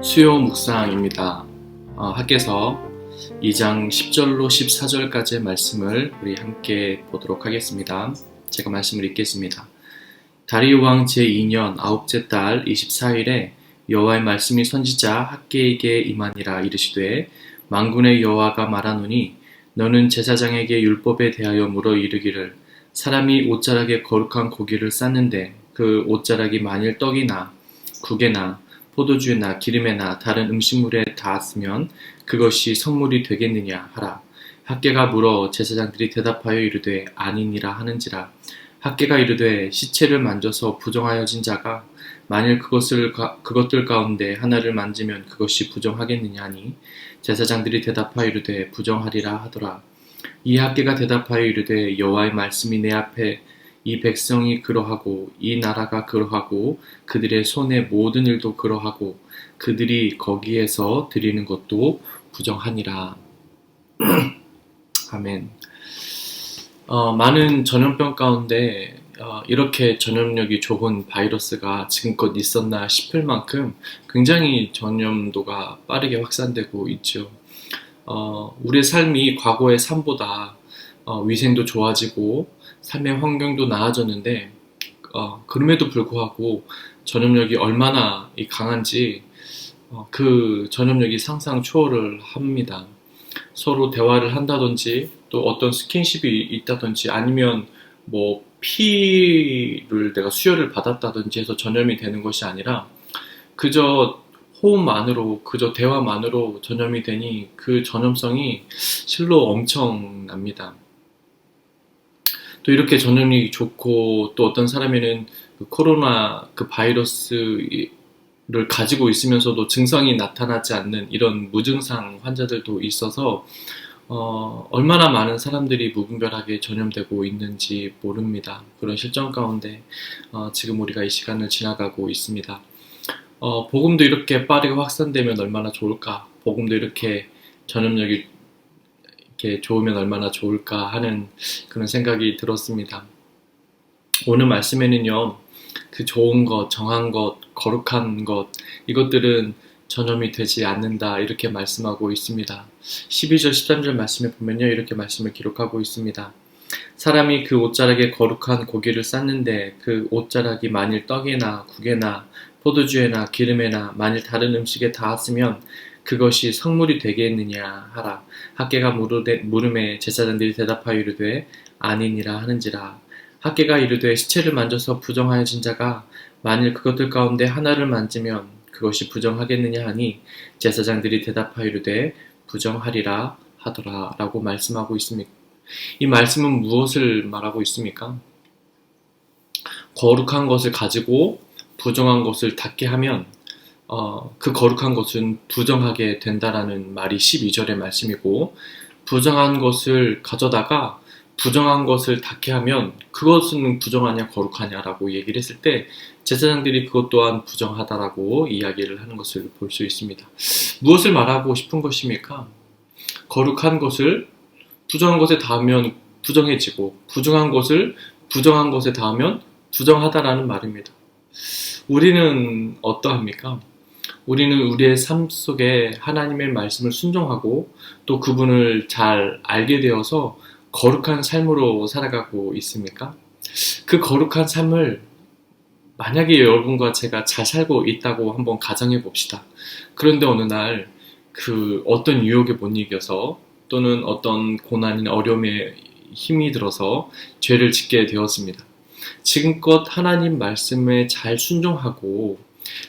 수요 묵상입니다. 학개서 2장 10절로 14절까지의 말씀을 우리 함께 보도록 하겠습니다. 제가 말씀을 읽겠습니다. 다리오 왕 제2년 아홉째 달 24일에 여호와의 말씀이 선지자 학개에게 임하니라. 이르시되 만군의 여호와가 말하노니 너는 제사장에게 율법에 대하여 물어 이르기를 사람이 옷자락에 거룩한 고기를 쌓는데 그 옷자락이 만일 떡이나 국에나 포도주나 기름에나 다른 음식물에 닿았으면 그것이 성물이 되겠느냐 하라. 학개가 물어 제사장들이 대답하여 이르되 아니니라 하는지라. 학개가 이르되 시체를 만져서 부정하여진 자가 만일 그것들 가운데 하나를 만지면 그것이 부정하겠느냐 하니 제사장들이 대답하여 이르되 부정하리라 하더라. 이 학개가 대답하여 이르되 여호와의 말씀이 내 앞에 이 백성이 그러하고 이 나라가 그러하고 그들의 손의 모든 일도 그러하고 그들이 거기에서 드리는 것도 부정하니라. 아멘. 많은 전염병 가운데 이렇게 전염력이 좋은 바이러스가 지금껏 있었나 싶을 만큼 굉장히 전염도가 빠르게 확산되고 있죠. 우리의 삶이 과거의 삶보다 위생도 좋아지고 삶의 환경도 나아졌는데 그럼에도 불구하고 전염력이 얼마나 강한지 그 전염력이 상상 초월을 합니다. 서로 대화를 한다든지 또 어떤 스킨십이 있다든지 아니면 뭐 피를 내가 수혈을 받았다든지 해서 전염이 되는 것이 아니라 그저 호흡만으로 그저 대화만으로 전염이 되니 그 전염성이 실로 엄청납니다. 또 이렇게 전염력이 좋고 또 어떤 사람에는 그 코로나 그 바이러스를 가지고 있으면서도 증상이 나타나지 않는 이런 무증상 환자들도 있어서 얼마나 많은 사람들이 무분별하게 전염되고 있는지 모릅니다. 그런 실정 가운데 지금 우리가 이 시간을 지나가고 있습니다. 복음도 이렇게 빠르게 확산되면 얼마나 좋을까? 복음도 이렇게 전염력이 이렇게 좋으면 얼마나 좋을까 하는 그런 생각이 들었습니다. 오늘 말씀에는요, 그 좋은 것, 정한 것, 거룩한 것, 이것들은 전염이 되지 않는다 이렇게 말씀하고 있습니다. 12절, 13절 말씀에 보면요, 이렇게 말씀을 기록하고 있습니다. 사람이 그 옷자락에 거룩한 고기를 쌓는데 그 옷자락이 만일 떡이나 국에나 포도주에나 기름에나 만일 다른 음식에 닿았으면 그것이 성물이 되겠느냐 하라. 학개가 물음에 제사장들이 대답하여 이르되 아니니라 하는지라. 학개가 이르되 시체를 만져서 부정하여진 자가 만일 그것들 가운데 하나를 만지면 그것이 부정하겠느냐 하니 제사장들이 대답하여 이르되 부정하리라 하더라 라고 말씀하고 있습니다. 이 말씀은 무엇을 말하고 있습니까? 거룩한 것을 가지고 부정한 것을 닿게 하면 그 거룩한 것은 부정하게 된다라는 말이 12절의 말씀이고, 부정한 것을 가져다가 부정한 것을 닿게 하면 그것은 부정하냐 거룩하냐라고 얘기를 했을 때 제사장들이 그것 또한 부정하다라고 이야기를 하는 것을 볼 수 있습니다. 무엇을 말하고 싶은 것입니까? 거룩한 것을 부정한 것에 닿으면 부정해지고 부정한 것을 부정한 것에 닿으면 부정하다라는 말입니다. 우리는 어떠합니까? 우리는 우리의 삶 속에 하나님의 말씀을 순종하고 또 그분을 잘 알게 되어서 거룩한 삶으로 살아가고 있습니까? 그 거룩한 삶을 만약에 여러분과 제가 잘 살고 있다고 한번 가정해 봅시다. 그런데 어느 날 그 어떤 유혹에 못 이겨서 또는 어떤 고난이나 어려움에 힘이 들어서 죄를 짓게 되었습니다. 지금껏 하나님 말씀에 잘 순종하고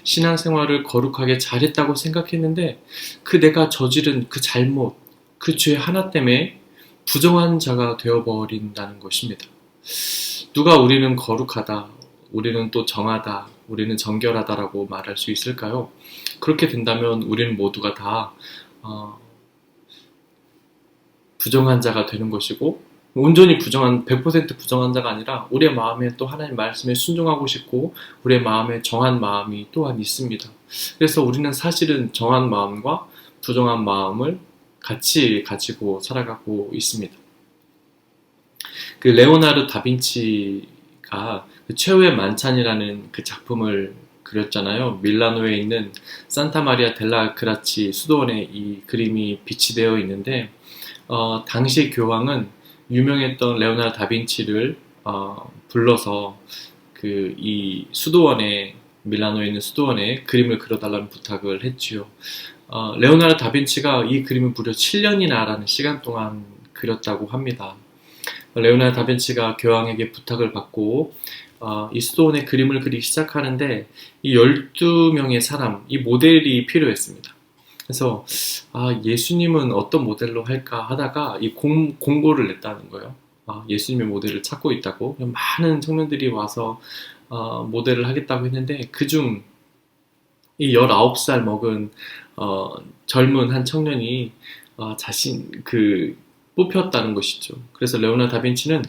신앙생활을 거룩하게 잘했다고 생각했는데 그 내가 저지른 그 잘못, 그 죄 하나 때문에 부정한 자가 되어버린다는 것입니다. 누가 우리는 거룩하다, 우리는 또 정하다, 우리는 정결하다라고 말할 수 있을까요? 그렇게 된다면 우리는 모두가 다 부정한 자가 되는 것이고 온전히 100% 부정한 자가 아니라 우리의 마음에 또 하나님 말씀에 순종하고 싶고 우리의 마음에 정한 마음이 또한 있습니다. 그래서 우리는 사실은 정한 마음과 부정한 마음을 같이 가지고 살아가고 있습니다. 그 레오나르도 다빈치가 그 최후의 만찬이라는 그 작품을 그렸잖아요. 밀라노에 있는 산타 마리아 델라 그라치 수도원에 이 그림이 비치되어 있는데 당시 교황은 유명했던 레오나르도 다빈치를 불러서 그 이 수도원에 밀라노에 있는 수도원에 그림을 그려달라는 부탁을 했지요. 레오나르도 다빈치가 이 그림을 무려 7년이나라는 시간 동안 그렸다고 합니다. 레오나르도 다빈치가 교황에게 부탁을 받고 이 수도원에 그림을 그리기 시작하는데 이 12명의 사람, 이 모델이 필요했습니다. 그래서 예수님은 어떤 모델로 할까 하다가 이 공고를 냈다는 거예요. 예수님의 모델을 찾고 있다고. 많은 청년들이 와서 모델을 하겠다고 했는데 그중 이 19살 먹은 젊은 한 청년이 뽑혔다는 것이죠. 그래서 레오나르도 다빈치는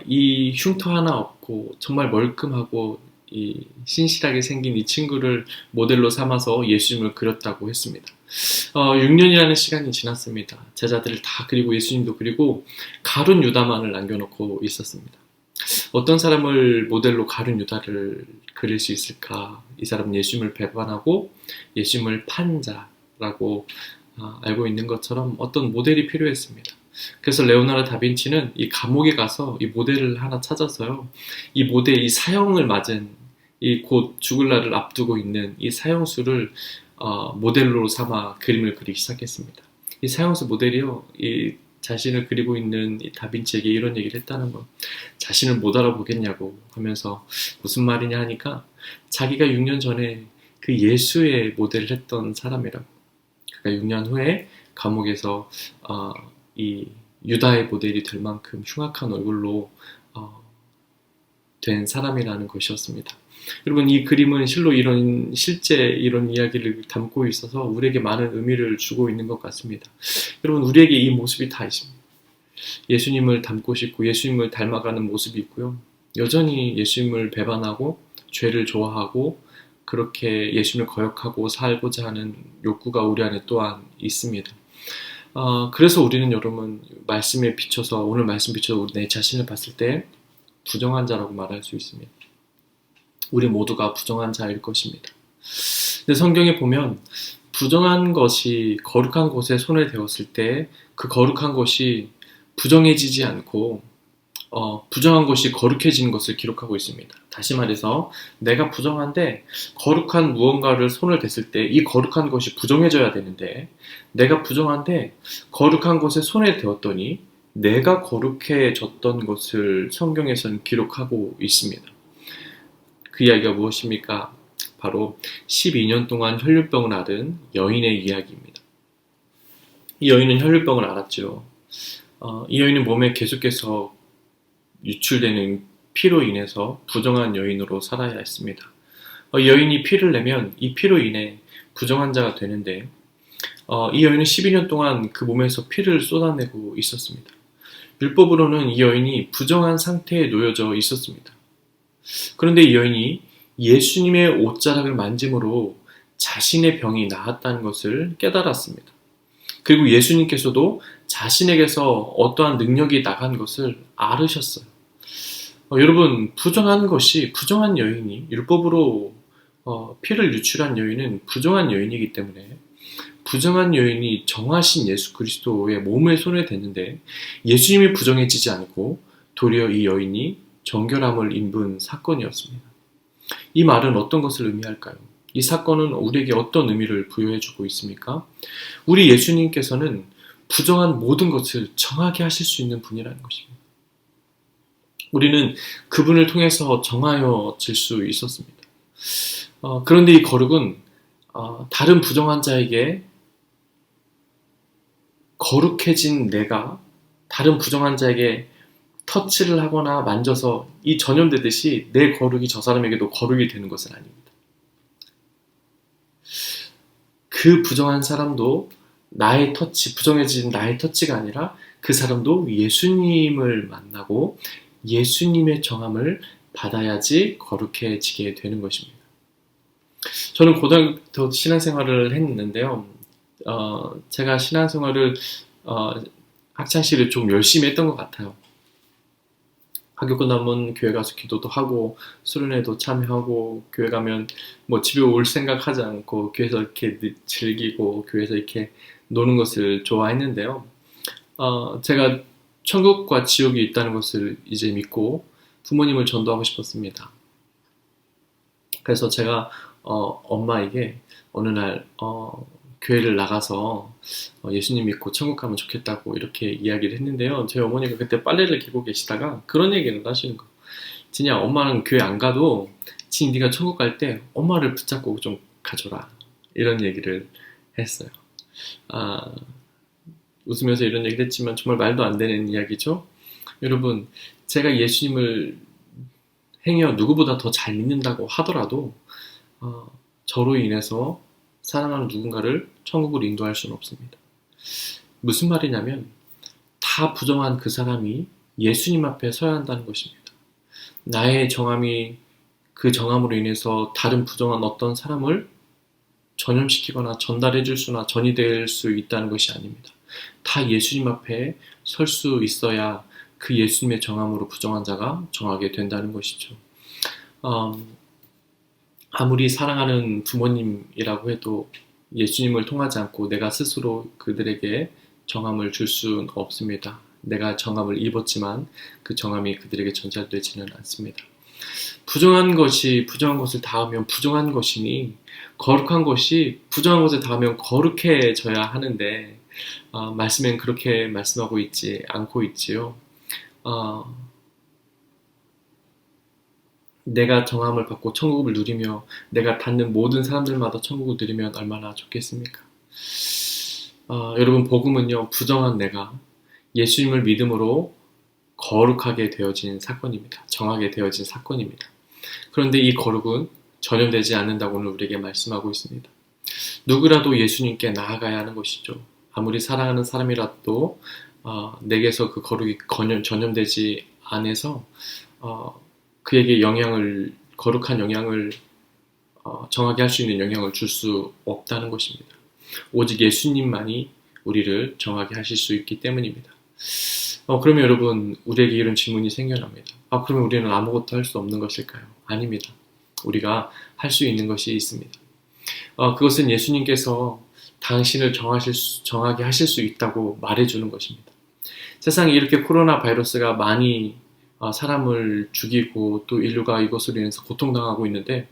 이 흉터 하나 없고 정말 멀끔하고 이 신실하게 생긴 이 친구를 모델로 삼아서 예수님을 그렸다고 했습니다. 6년이라는 시간이 지났습니다. 제자들을 다 그리고 예수님도 그리고 가룟 유다만을 남겨놓고 있었습니다. 어떤 사람을 모델로 가룟 유다를 그릴 수 있을까? 이 사람은 예수님을 배반하고 예수님을 판 자라고 알고 있는 것처럼 어떤 모델이 필요했습니다. 그래서 레오나르도 다빈치는 이 감옥에 가서 이 모델을 하나 찾아서요. 이 모델, 이 사형을 맞은 이 곧 죽을 날을 앞두고 있는 이 사형수를 모델로 삼아 그림을 그리기 시작했습니다. 이 사형수 모델이요. 이 자신을 그리고 있는 이 다빈치에게 이런 얘기를 했다는 거. 자신을 못 알아보겠냐고 하면서 무슨 말이냐 하니까 자기가 6년 전에 그 예수의 모델을 했던 사람이라고. 그러니까 6년 후에 감옥에서 이 유다의 모델이 될 만큼 흉악한 얼굴로 된 사람이라는 것이었습니다. 여러분, 이 그림은 실제 이런 이야기를 담고 있어서 우리에게 많은 의미를 주고 있는 것 같습니다. 여러분, 우리에게 이 모습이 다 있습니다. 예수님을 닮고 싶고 예수님을 닮아가는 모습이 있고요. 여전히 예수님을 배반하고 죄를 좋아하고 그렇게 예수님을 거역하고 살고자 하는 욕구가 우리 안에 또한 있습니다. 그래서 우리는 여러분 말씀에 비춰서 오늘 말씀 비춰서 내 자신을 봤을 때 부정한 자라고 말할 수 있습니다. 우리 모두가 부정한 자일 것입니다. 근데 성경에 보면 부정한 것이 거룩한 곳에 손을 대었을 때 그 거룩한 것이 부정해지지 않고 부정한 것이 거룩해지는 것을 기록하고 있습니다. 다시 말해서 내가 부정한데 거룩한 무언가를 손을 댔을 때 이 거룩한 것이 부정해져야 되는데 내가 부정한데 거룩한 것에 손을 대었더니 내가 거룩해졌던 것을 성경에서는 기록하고 있습니다. 그 이야기가 무엇입니까? 바로 12년 동안 혈류병을 앓은 여인의 이야기입니다. 이 여인은 혈류병을 앓았죠. 이 여인은 몸에 계속해서 유출되는 피로 인해서 부정한 여인으로 살아야 했습니다. 여인이 피를 내면 이 피로 인해 부정한 자가 되는데 이 여인은 12년 동안 그 몸에서 피를 쏟아내고 있었습니다. 율법으로는 이 여인이 부정한 상태에 놓여져 있었습니다. 그런데 이 여인이 예수님의 옷자락을 만짐으로 자신의 병이 나았다는 것을 깨달았습니다. 그리고 예수님께서도 자신에게서 어떠한 능력이 나간 것을 알으셨어요. 여러분, 부정한 여인이 율법으로 피를 유출한 여인은 부정한 여인이기 때문에 부정한 여인이 정하신 예수 그리스도의 몸에 손을 댔는데 예수님이 부정해지지 않고 도리어 이 여인이 정결함을 입은 사건이었습니다. 이 말은 어떤 것을 의미할까요? 이 사건은 우리에게 어떤 의미를 부여해주고 있습니까? 우리 예수님께서는 부정한 모든 것을 정하게 하실 수 있는 분이라는 것입니다. 우리는 그분을 통해서 정하여질 수 있었습니다. 그런데 이 거룩은 다른 부정한 자에게 거룩해진 내가 다른 부정한 자에게 터치를 하거나 만져서 이 전염되듯이 내 거룩이 저 사람에게도 거룩이 되는 것은 아닙니다. 그 부정한 사람도 부정해진 나의 터치가 아니라 그 사람도 예수님을 만나고 예수님의 정함을 받아야지 거룩해지게 되는 것입니다. 저는 고등학교 신앙생활을 했는데요. 제가 신앙생활을 학창시절에 좀 열심히 했던 것 같아요. 학교 끝나면 교회 가서 기도도 하고 수련회도 참여하고 교회 가면 뭐 집에 올 생각하지 않고 교회에서 이렇게 즐기고 교회에서 이렇게 노는 것을 좋아했는데요. 제가 천국과 지옥이 있다는 것을 이제 믿고 부모님을 전도하고 싶었습니다. 그래서 제가 엄마에게 어느 날 교회를 나가서 예수님 믿고 천국 가면 좋겠다고 이렇게 이야기를 했는데요. 저희 어머니가 그때 빨래를 개고 계시다가 그런 얘기를 하시는 거예요. 진이야, 엄마는 교회 안 가도 진 네가 천국 갈 때 엄마를 붙잡고 좀 가줘라. 이런 얘기를 했어요. 아, 웃으면서 이런 얘기를 했지만 정말 말도 안 되는 이야기죠. 여러분, 제가 예수님을 행여 누구보다 더 잘 믿는다고 하더라도 저로 인해서 사랑하는 누군가를 천국으로 인도할 수는 없습니다. 무슨 말이냐면 다 부정한 그 사람이 예수님 앞에 서야 한다는 것입니다. 나의 정함이 그 정함으로 인해서 다른 부정한 어떤 사람을 전염시키거나 전달해 줄 수나 전이될 수 있다는 것이 아닙니다. 다 예수님 앞에 설 수 있어야 그 예수님의 정함으로 부정한 자가 정하게 된다는 것이죠. 아무리 사랑하는 부모님이라고 해도 예수님을 통하지 않고 내가 스스로 그들에게 정함을 줄 수는 없습니다. 내가 정함을 입었지만 그 정함이 그들에게 전달되지는 않습니다. 부정한 것을 닿으면 부정한 것이니 거룩한 것이 부정한 것을 닿으면 거룩해져야 하는데 말씀엔 그렇게 말씀하고 있지 않고 있지요. 내가 정함을 받고 천국을 누리며 내가 닿는 모든 사람들마다 천국을 누리면 얼마나 좋겠습니까? 여러분, 복음은요, 부정한 내가 예수님을 믿음으로 거룩하게 되어진 사건입니다. 정하게 되어진 사건입니다. 그런데 이 거룩은 전염되지 않는다고 오늘 우리에게 말씀하고 있습니다. 누구라도 예수님께 나아가야 하는 것이죠. 아무리 사랑하는 사람이라도 내게서 그 거룩이 전염되지 않아서 그에게 거룩한 영향을 정하게 할 수 있는 영향을 줄 수 없다는 것입니다. 오직 예수님만이 우리를 정하게 하실 수 있기 때문입니다. 그러면 여러분, 우리에게 이런 질문이 생겨납니다. 그러면 우리는 아무것도 할 수 없는 것일까요? 아닙니다. 우리가 할 수 있는 것이 있습니다. 그것은 예수님께서 당신을 정하게 하실 수 있다고 말해주는 것입니다. 세상에 이렇게 코로나 바이러스가 많이 사람을 죽이고 또 인류가 이것으로 인해서 고통당하고 있는데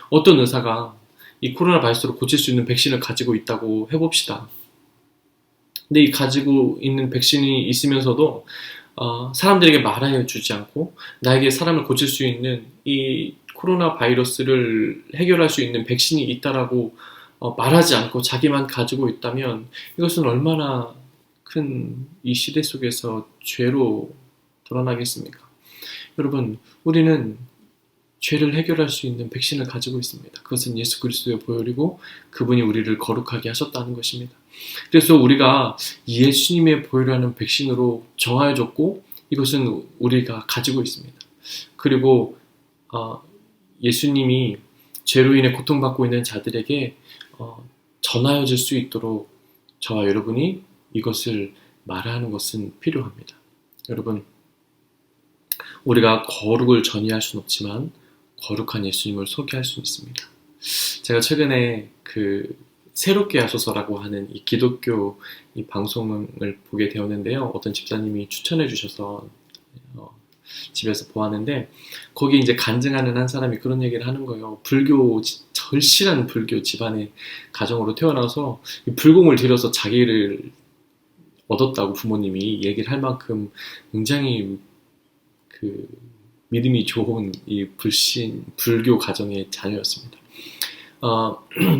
어떤 의사가 이 코로나 바이러스를 고칠 수 있는 백신을 가지고 있다고 해봅시다. 근데 이 가지고 있는 백신이 있으면서도 사람들에게 말하여 주지 않고 나에게 사람을 고칠 수 있는 이 코로나 바이러스를 해결할 수 있는 백신이 있다라고 말하지 않고 자기만 가지고 있다면 이것은 얼마나 큰 이 시대 속에서 죄로 드러나겠습니까? 여러분, 우리는 죄를 해결할 수 있는 백신을 가지고 있습니다. 그것은 예수 그리스도의 보혈이고 그분이 우리를 거룩하게 하셨다는 것입니다. 그래서 우리가 예수님의 보혈이라는 백신으로 정하여졌고 이것은 우리가 가지고 있습니다. 그리고 예수님이 죄로 인해 고통받고 있는 자들에게 전하여질 수 있도록 저와 여러분이 이것을 말하는 것은 필요합니다. 여러분, 우리가 거룩을 전이할 수는 없지만 거룩한 예수님을 소개할 수는 있습니다. 제가 최근에 새롭게 하소서라고 하는 이 기독교 이 방송을 보게 되었는데요. 어떤 집사님이 추천해 주셔서 집에서 보았는데 거기 이제 간증하는 한 사람이 그런 얘기를 하는 거예요. 절실한 불교 집안의 가정으로 태어나서 불공을 들여서 자기를 얻었다고 부모님이 얘기를 할 만큼 굉장히 믿음이 좋은 이 불교 가정의 자녀였습니다.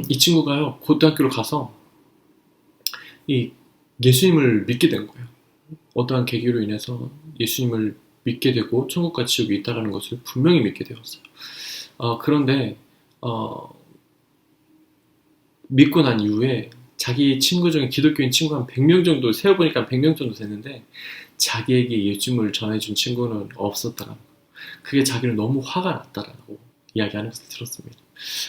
이 친구가요, 고등학교를 가서 이 예수님을 믿게 된 거예요. 어떠한 계기로 인해서 예수님을 믿게 되고 천국과 지옥이 있다는 것을 분명히 믿게 되었어요. 그런데 믿고 난 이후에 자기 친구 중에 기독교인 친구 한 100명 정도, 세어보니까 100명 정도 됐는데 자기에게 예수님을 전해준 친구는 없었다는 거예요. 그게 자기는 너무 화가 났다라고 이야기하는 것을 들었습니다.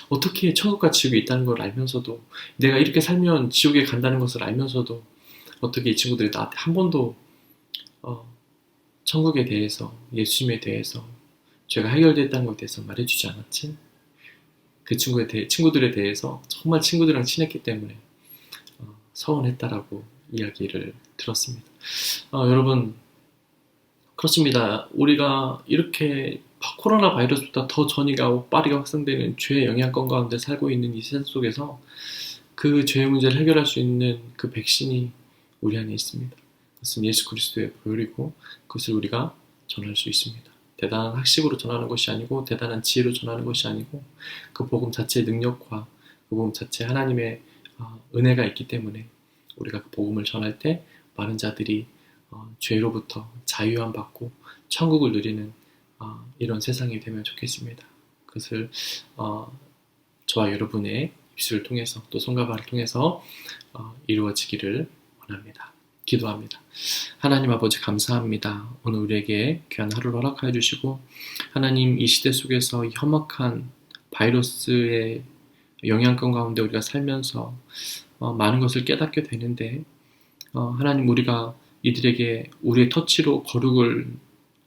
어떻게 천국과 지옥이 있다는 걸 알면서도 내가 이렇게 살면 지옥에 간다는 것을 알면서도 어떻게 이 친구들이 나한테 한 번도 천국에 대해서, 예수님에 대해서, 죄가 해결됐다는 것에 대해서 말해주지 않았지? 그 친구들에 대해서 정말 친구들이랑 친했기 때문에 서운했다라고 이야기를 들었습니다. 여러분, 그렇습니다. 우리가 이렇게 코로나 바이러스보다 더 전이가 빠르게 확산되는 죄의 영향권 가운데 살고 있는 이 세상 속에서 그 죄의 문제를 해결할 수 있는 그 백신이 우리 안에 있습니다. 그것은 예수 그리스도의 보혈이고 그것을 우리가 전할 수 있습니다. 대단한 학식으로 전하는 것이 아니고 대단한 지혜로 전하는 것이 아니고 그 복음 자체의 능력과 그 복음 자체에 하나님의 은혜가 있기 때문에 우리가 그 복음을 전할 때 많은 자들이 죄로부터 자유함 받고 천국을 누리는 이런 세상이 되면 좋겠습니다. 그것을 저와 여러분의 입술을 통해서 또 손과 발을 통해서 이루어지기를 원합니다. 기도합니다. 하나님 아버지 감사합니다. 오늘 우리에게 귀한 하루를 허락하여 주시고 하나님 이 시대 속에서 이 험악한 바이러스의 영향권 가운데 우리가 살면서 많은 것을 깨닫게 되는데 하나님 우리가 이들에게 우리의 터치로 거룩을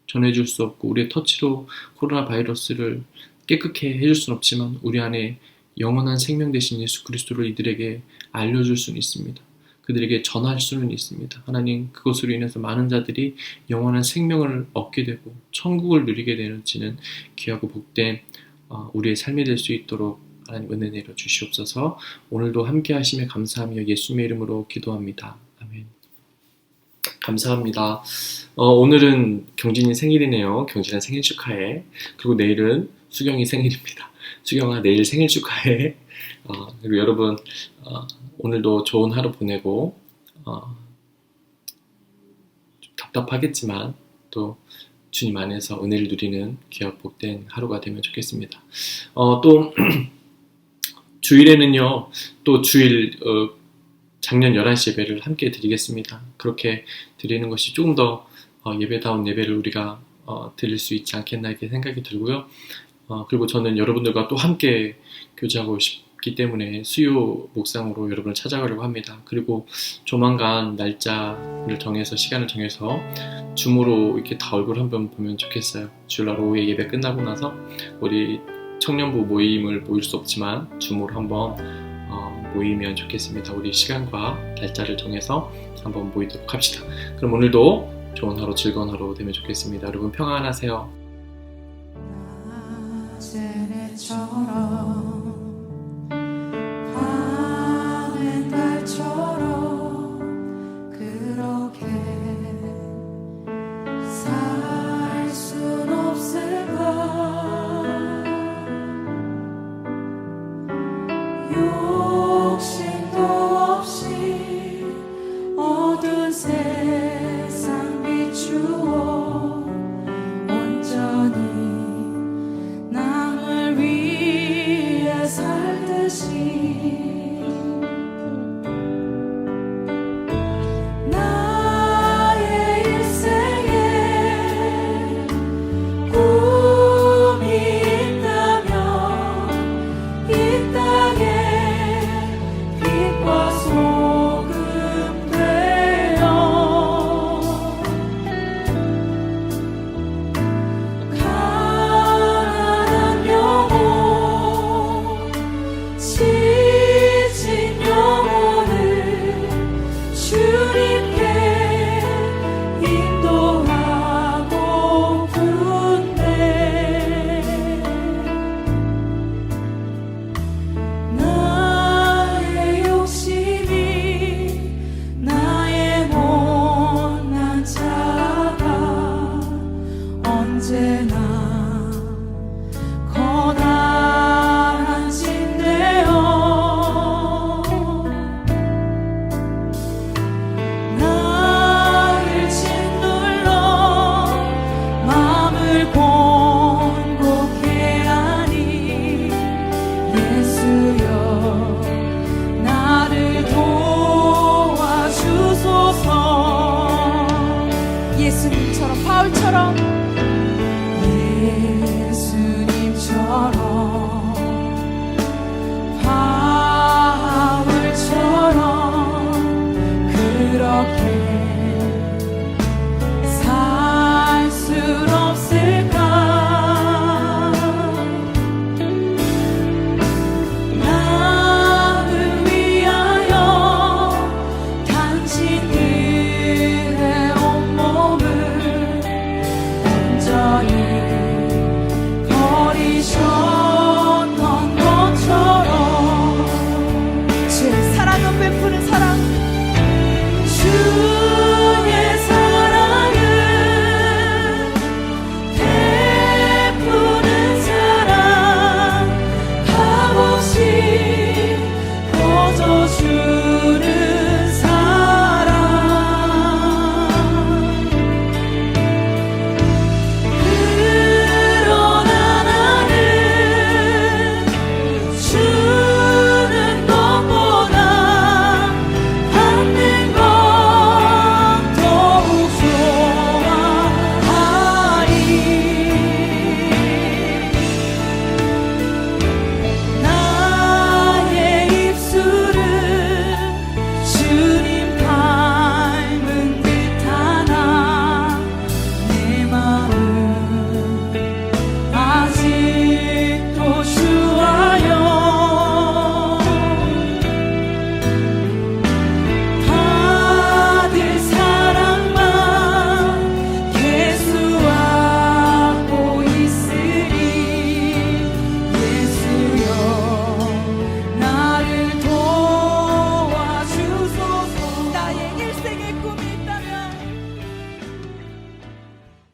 전해줄 수 없고 우리의 터치로 코로나 바이러스를 깨끗게 해줄 수는 없지만 우리 안에 영원한 생명 되신 예수 그리스도를 이들에게 알려줄 수는 있습니다. 그들에게 전할 수는 있습니다. 하나님 그것으로 인해서 많은 자들이 영원한 생명을 얻게 되고 천국을 누리게 되는지는 귀하고 복된 우리의 삶이 될 수 있도록 하나님 은혜 내려 주시옵소서. 오늘도 함께 하심에 감사하며 예수님의 이름으로 기도합니다. 아멘. 감사합니다. 오늘은 경진이 생일이네요. 경진아 생일 축하해. 그리고 내일은 수경이 생일입니다. 수경아 내일 생일 축하해. 그리고 여러분 오늘도 좋은 하루 보내고 좀 답답하겠지만 또 주님 안에서 은혜를 누리는 귀하고 복된 하루가 되면 좋겠습니다. 또 주일에는요 또 주일 작년 11시 예배를 함께 드리겠습니다. 그렇게 드리는 것이 조금 더 예배다운 예배를 우리가 드릴 수 있지 않겠나 이렇게 생각이 들고요. 그리고 저는 여러분들과 또 함께 교제하고 싶기 때문에 수요 묵상으로 여러분을 찾아가려고 합니다. 그리고 조만간 날짜를 정해서 시간을 정해서 줌으로 이렇게 다 얼굴 한번 보면 좋겠어요. 주일날 오후에 예배 끝나고 나서 우리 청년부 모임을 모일 수 없지만 줌으로 한번 모이면 좋겠습니다. 우리 시간과 날짜를 정해서 한번 모이도록 합시다. 그럼 오늘도 좋은 하루 즐거운 하루 되면 좋겠습니다. 여러분 평안하세요. 밤엔 달처럼 그렇게 살 순 없을까. 욕심도 없이 어두운 세상 비추어 온전히 남을 위해 살듯이